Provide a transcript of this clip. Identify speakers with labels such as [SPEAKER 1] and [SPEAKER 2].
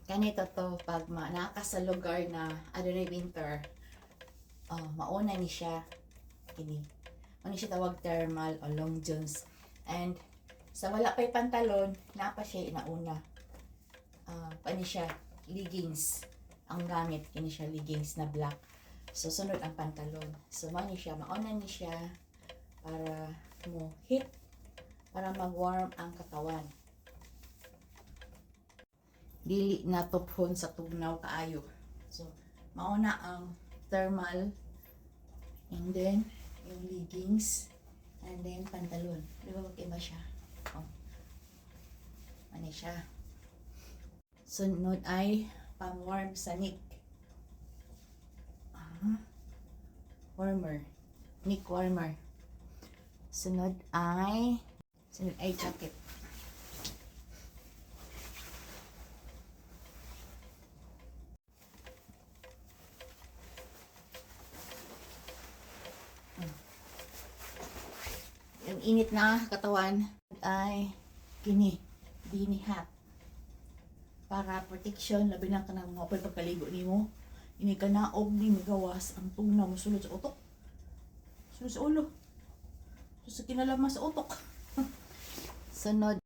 [SPEAKER 1] Ganito to pag naka sa lugar na adunay winter. Mauna ni siya kini. Ano siya tawag thermal o long johns. And sa wala pa'y pantalon, napa siya inauna. Pani siya leggings ang gamit, kini siya leggings na black. So sunod ang pantalon. So mani siya mauna ni siya para mo heat, para mag-warm ang katawan. Dili na tuphon sa tugnaw kaayo. So mauna ang thermal, and then yung leggings, and then pantalon. Di ba magkaiba siya? Ano siya? Sunod ay pang-warm sa neck. Warmer. Neck warmer. Sunod ay jacket. Yung init na katawan ay kini, beanie hat. Para protection, labi na ka ng mga pagkaligo ni mo. Ini ka na og di gawas ang tuna mo sulod sa utok. Sulod sa ulo. So, sa kinalamas sa utok. Sunod